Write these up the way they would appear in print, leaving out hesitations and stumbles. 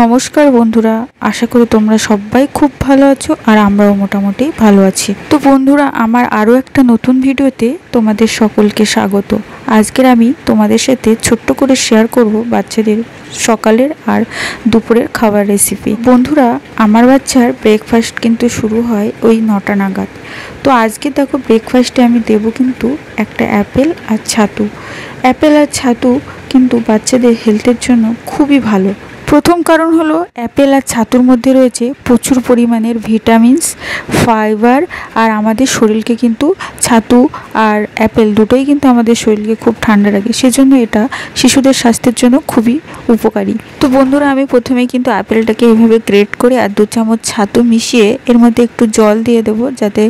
নমস্কার বন্ধুরা, আশা করি তোমরা সবাই খুব ভালো আছো আর আমরাও মোটামুটি ভালো আছি। তো বন্ধুরা, আমার আরও একটা নতুন ভিডিওতে তোমাদের সকলকে স্বাগত। আজকের আমি তোমাদের সাথে ছোট্ট করে শেয়ার করব বাচ্চাদের সকালের আর দুপুরের খাবার রেসিপি। বন্ধুরা, আমার বাচ্চার ব্রেকফাস্ট কিন্তু শুরু হয় ওই 9টা নাগাদ। তো আজকে দেখো ব্রেকফাস্টে আমি দেবো কিন্তু একটা অ্যাপেল আর ছাতু। অ্যাপেল আর ছাতু কিন্তু বাচ্চাদের হেলথের জন্য খুবই ভালো। প্রথম কারণ হলো অ্যাপেল আর ছাতুর মধ্যে রয়েছে প্রচুর পরিমাণের ভিটামিনস, ফাইবার, আর আমাদের শরীরকে কিন্তু ছাতু আর অ্যাপেল দুটোই কিন্তু আমাদের শরীরকে খুব ঠান্ডা রাখে, সেজন্য এটা শিশুদের স্বাস্থ্যের জন্য খুবই উপকারী। তো বন্ধুরা, আমি প্রথমেই কিন্তু অ্যাপেলটাকে এভাবে গ্রেট করে আর 2 চামচ ছাতু মিশিয়ে এর মধ্যে একটু জল দিয়ে দেবো যাতে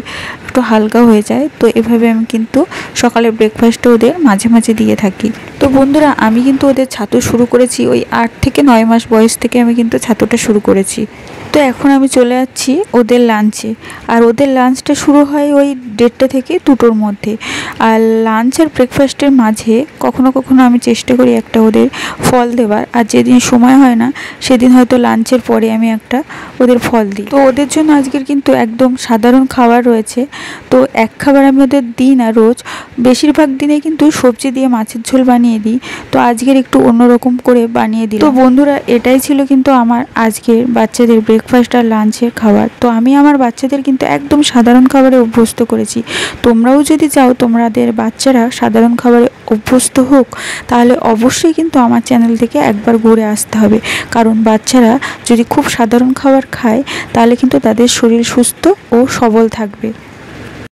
একটু হালকা হয়ে যায়। তো এভাবে আমি কিন্তু সকালের ব্রেকফাস্টে ওদের মাঝে মাঝে দিয়ে থাকি। তো বন্ধুরা, আমি কিন্তু ওদের ছাতু শুরু করেছি ওই 8 থেকে 9 মাস বয়স থেকে আমি কিন্তু ছাতুটা শুরু করেছি। তো এখন আমি চলে যাচ্ছি ওদের লাঞ্চে, আর ওদের লাঞ্চটা শুরু হয় ওই 1:30 থেকে 2টোর মধ্যে। আর লাঞ্চ আর ব্রেকফাস্টের মাঝে কখনো কখনো আমি চেষ্টা করি একটা ওদের ফল দেওয়ার, আর যেদিন সময় হয় না সেদিন হয়তো লাঞ্চের পরে আমি একটা ওদের ফল দিই। তো ওদের জন্য আজকের কিন্তু একদম সাধারণ খাবার রয়েছে। তো এক খাবার আমি ওদের দিই না রোজ, বেশিরভাগ দিনে কিন্তু সবজি দিয়ে মাছের ঝোল বানিয়ে দিই। তো আজকের একটু অন্যরকম করে বানিয়ে দিই। তো বন্ধুরা, এটাই ছিল কিন্তু আমার আজকের বাচ্চাদের ব্রেকফাস্ট আর লাঞ্চের খাবার। তো আমি আমার বাচ্চাদের কিন্তু একদম সাধারণ খাবারে অভ্যস্ত করেছি। তোমরাও যদি চাও তোমাদের বাচ্চারা সাধারণ খাবারে অভ্যস্ত হোক, তাহলে অবশ্যই কিন্তু আমার চ্যানেল থেকে একবার ঘুরে আসতে হবে। কারণ বাচ্চারা যদি খুব সাধারণ খাবার খায় তাহলে কিন্তু তাদের শরীর সুস্থ ও সবল থাকবে।